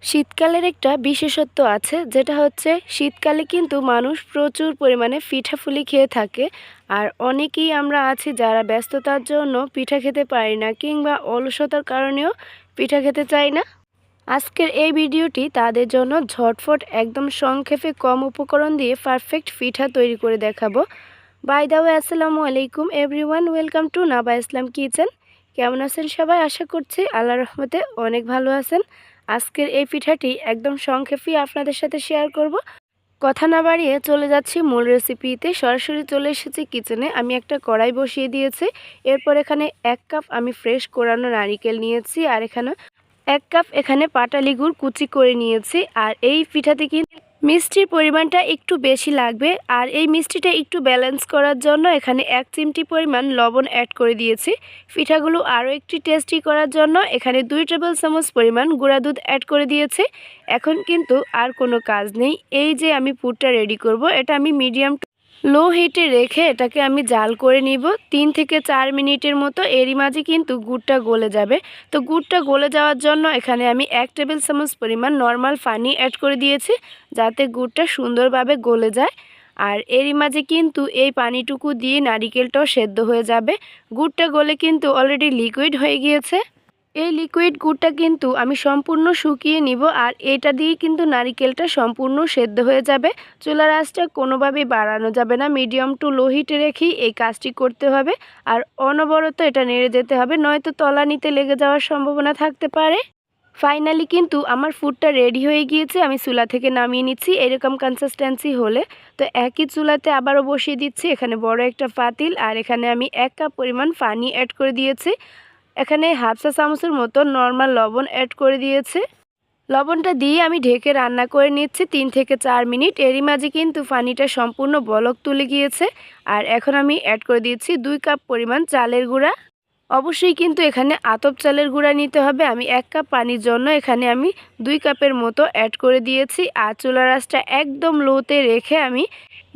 শীতকালের একটা বিশেষত্ব আছে যেটা হচ্ছে শীতকালে কিন্তু মানুষ প্রচুর পরিমাণে পিঠাপুলি খেয়ে থাকে। আর অনেকেই আমরা আছি যারা ব্যস্ততার জন্য পিঠা খেতে পারি না কিংবা অলসতার কারণেও পিঠা খেতে চাই না। আজকের এই ভিডিওটি তাদের জন্য ঝটফট একদম সংক্ষেপে কম উপকরণ দিয়ে পারফেক্ট পিঠা তৈরি করে দেখাবো। বাই দ্য ওয়ে, আসসালামু আলাইকুম everyone, welcome to Naba Islam kitchen. কেমন আছেন সবাই? আশা করছি আল্লাহর রহমতে অনেক ভালো আছেন। আজকের এই পিঠাটি একদম সংক্ষেপেই আপনাদের সাথে শেয়ার করব। কথা না বাড়িয়ে চলে যাচ্ছি মূল রেসিপিতে। সরাসরি চলে এসেছি কিচেনে। আমি একটা কড়াই বসিয়ে দিয়েছি। এরপর এখানে 1 কাপ আমি ফ্রেশ কোরানো নারিকেল নিয়েছি, আর এখানে 1 কাপ এখানে পাটালি গুড় কুচি করে নিয়েছি। আর এই পিঠাতে কিন্তু মিষ্টির পরিমাণটা একটু বেশি লাগবে, আর এই মিষ্টিটা একটু ব্যালেন্স করার জন্য এখানে 1 চিমটি পরিমাণ লবণ অ্যাড করে দিয়েছি। পিঠাগুলো আরও একটু টেস্টি করার জন্য এখানে 2 টেবিল চামচ পরিমাণ গুঁড়া দুধ অ্যাড করে দিয়েছি। এখন কিন্তু আর কোনো কাজ নেই। এই যে আমি পুরটা রেডি করব, এটা আমি মিডিয়াম লো হিটে রেখে এটাকে আমি জাল করে নিব 3 থেকে 4 মিনিটের মতো। এরই মাঝে কিন্তু গুড়টা গলে যাবে। তো গুড়টা গলে যাওয়ার জন্য এখানে আমি 1 টেবিল চামচ পরিমাণ নর্মাল পানি অ্যাড করে দিয়েছি, যাতে গুড়টা সুন্দরভাবে গলে যায়। আর এরই মাঝে কিন্তু এই পানিটুকু দিয়ে নারিকেলটাও সেদ্ধ হয়ে যাবে। গুড়টা গলে কিন্তু অলরেডি লিকুইড হয়ে গিয়েছে। এই লিকুইড গুড়টা কিন্তু আমি সম্পূর্ণ শুকিয়ে নিব, আর এটা দিয়ে কিন্তু নারিকেলটা সম্পূর্ণ সেদ্ধ হয়ে যাবে। চুলার আঁচটা কোনোভাবেই বাড়ানো যাবে না, মিডিয়াম টু লো হিটে রেখেই এই কাজটি করতে হবে। আর অনবরত এটা নেড়ে যেতে হবে, নয়তো তলানিতে লেগে যাওয়ার সম্ভাবনা থাকতে পারে। ফাইনালি কিন্তু আমার ফুডটা রেডি হয়ে গিয়েছে। আমি চুলা থেকে নামিয়ে নিচ্ছি এরকম কনসিস্টেন্সি হলে। তো একই চুলাতে আবারও বসিয়ে দিচ্ছি এখানে বড় একটা পাতিল, আর এখানে আমি 1 কাপ পরিমাণ পানি অ্যাড করে দিয়েছি। এখানে হাফ চা চামচের মতো নর্মাল লবণ অ্যাড করে দিয়েছে। লবণটা দিয়ে আমি ঢেকে রান্না করে নিচ্ছি 3 থেকে 4 মিনিট। এরই মাঝে কিন্তু পানিটা সম্পূর্ণ বলক তুলে গিয়েছে। আর এখন আমি অ্যাড করে দিয়েছি 2 কাপ পরিমাণ চালের গুঁড়া। অবশ্যই কিন্তু এখানে আতপ চালের গুঁড়া নিতে হবে। আমি 1 কাপ পানির জন্য এখানে আমি 2 কাপের মতো অ্যাড করে দিয়েছি। আর চুলার আঁচটা একদম লোতে রেখে আমি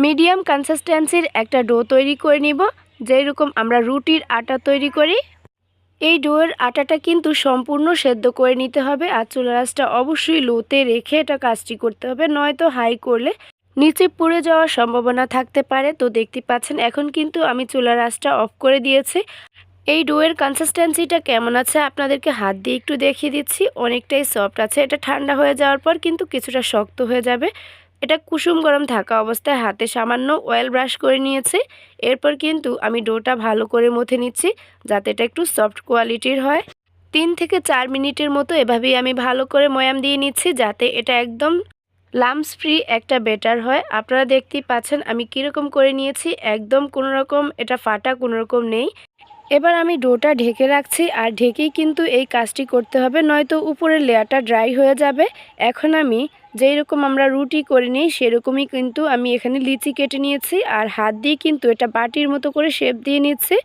মিডিয়াম কনসিস্টেন্সির একটা ডো তৈরি করে নিব, যেরকম আমরা রুটির আটা তৈরি করি। এই ডোয়ের আটাটা কিন্তু সম্পূর্ণ সেদ্ধ করে নিতে হবে, আর চুলার আঁচটা অবশ্যই লোতে রেখে এটা কাজটি করতে হবে, নয়তো হাই করলে নিচে পুড়ে যাওয়ার সম্ভাবনা থাকতে পারে। তো দেখতে পাচ্ছেন এখন কিন্তু আমি চুলার আঁচটা অফ করে দিয়েছি। এই ডোয়ের কনসিস্টেন্সিটা কেমন আছে আপনাদেরকে হাত দিয়ে একটু দেখিয়ে দিচ্ছি। অনেকটাই সফট আছে। এটা ঠান্ডা হয়ে যাওয়ার পর কিন্তু কিছুটা শক্ত হয়ে যাবে। এটা কুসুম গরম থাকা অবস্থায় হাতে সামান্য অয়েল ব্রাশ করে নিয়েছি। এরপর কিন্তু আমি ডোটা ভালো করে মথে নিচ্ছি, যাতে এটা একটু সফট কোয়ালিটির হয়। 3 থেকে 4 মিনিটের মতো এভাবেই আমি ভালো করে ময়াম দিয়ে নিচ্ছি, যাতে এটা একদম লাম্পস ফ্রি একটা ব্যাটার হয়। আপনারা দেখতেই পাচ্ছেন আমি কীরকম করে নিয়েছি, একদম কোনো রকম এটা ফাটা কোনো রকম নেই। এবার আমি ডোটা ঢেকে রাখছি, আর ঢেকেই কিন্তু এই কাজটি করতে হবে, নয়তো উপরের লেয়ারটা ড্রাই হয়ে যাবে। এখন আমি যেই রকম আমরা রুটি করে নিই সেরকমই কিন্তু আমি এখানে লিচি কেটে নিয়েছি, আর হাত দিয়ে কিন্তু এটা বাটির মতো করে শেপ দিয়ে নিচ্ছি।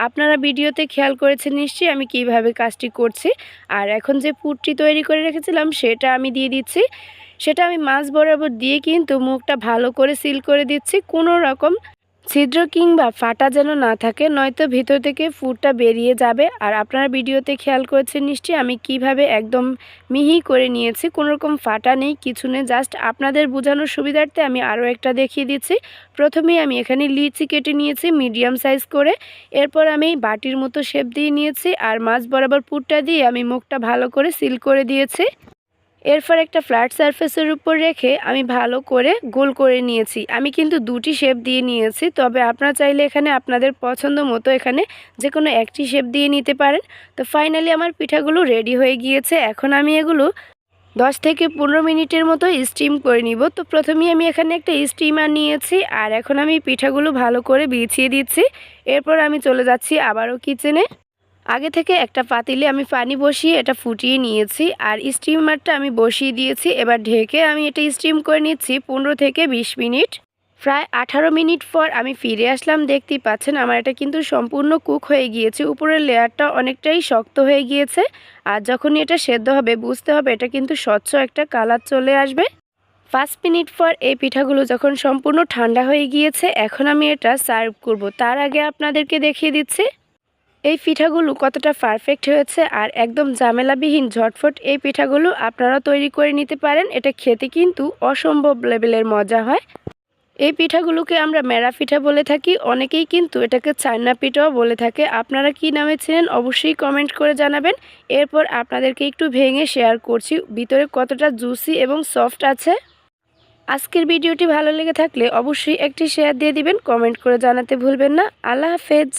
আপনারা ভিডিওতে খেয়াল করেছেন নিশ্চয়ই আমি কিভাবে কাজটি করছি। আর এখন যে পুরটি তৈরি করে রেখেছিলাম সেটা আমি দিয়ে দিচ্ছি। সেটা আমি মাছ বরাবর দিয়ে কিন্তু মুখটা ভালো করে সিল করে দিচ্ছি, কোনো রকম ছিদ্র কিংবা ফাটা যেন না থাকে, নয়তো ভিতর থেকে ফুডটা বেরিয়ে যাবে। আর আপনারা ভিডিওতে খেয়াল করেছেন নিশ্চয়ই আমি কিভাবে একদম মিহি করে নিয়েছি, কোনো রকম ফাটা নেই, কিছু নেই। জাস্ট আপনাদের বোঝানোর সুবিধার্থে আমি আরও একটা দেখিয়ে দিচ্ছি। প্রথমেই আমি এখানে লিচি কেটে নিয়েছি মিডিয়াম সাইজ করে। এরপর আমি বাটির মতো শেপ দিয়ে নিয়েছি, আর মাছ বরাবর পুরটা দিয়ে আমি মুখটা ভালো করে সিল করে দিয়েছি। এরপর একটা ফ্ল্যাট সারফেসের উপর রেখে আমি ভালো করে গোল করে নিয়েছি। আমি কিন্তু দুটি শেপ দিয়ে নিয়েছি, তবে আপনারা চাইলে এখানে আপনাদের পছন্দ মতো এখানে যে কোনো একটি শেপ দিয়ে নিতে পারেন। তো ফাইনালি আমার পিঠাগুলো রেডি হয়ে গিয়েছে। এখন আমি এগুলো 10 থেকে 15 মিনিটের মতো স্টিম করে নিব। তো প্রথমেই আমি এখানে একটা স্টিমার নিয়েছি, আর এখন আমি পিঠাগুলো ভালো করে বিছিয়ে দিচ্ছি। এরপর আমি চলে যাচ্ছি আবারও কিচেনে। আগে থেকে একটা পাতিলে আমি পানি বসিয়ে এটা ফুটিয়ে নিয়েছি, আর স্টিমারটা আমি বসিয়ে দিয়েছি। এবার ঢেকে আমি এটা স্টিম করে নিচ্ছি 15 থেকে 20 মিনিট। প্রায় 18 মিনিট পর আমি ফিরে আসলাম। দেখতেই পাচ্ছেন আমার এটা কিন্তু সম্পূর্ণ কুক হয়ে গিয়েছে। উপরের লেয়ারটা অনেকটাই শক্ত হয়ে গিয়েছে, আর যখনই এটা সেদ্ধ হবে বুঝতে হবে এটা কিন্তু স্বচ্ছ একটা কালার চলে আসবে। 5 মিনিট পর এই পিঠাগুলো যখন সম্পূর্ণ ঠান্ডা হয়ে গিয়েছে, এখন আমি এটা সার্ভ করব। তার আগে আপনাদেরকে দেখিয়ে দিচ্ছি এই পিঠাগুলো কতটা পারফেক্ট হয়েছে আর একদম ঝামেলাবিহীন ঝটফট এই পিঠাগুলো আপনারা তৈরি করে নিতে পারেন। এটা খেতে কিন্তু অসম্ভব লেভেলের মজা হয়। এই পিঠাগুলোকে আমরা মেরা পিঠা বলে থাকি, অনেকেই কিন্তু এটাকে চায়না পিঠাও বলে থাকে। আপনারা কি নামে চেনেন অবশ্যই কমেন্ট করে জানাবেন। এরপর আপনাদেরকে একটু ভেঙে শেয়ার করছি ভিতরে কতটা জুসি এবং সফট আছে। আজকের ভিডিওটি ভালো লেগে থাকলে অবশ্যই একটি শেয়ার দিয়ে দিবেন, কমেন্ট করে জানাতে ভুলবেন না। আল্লাহ হাফেজ।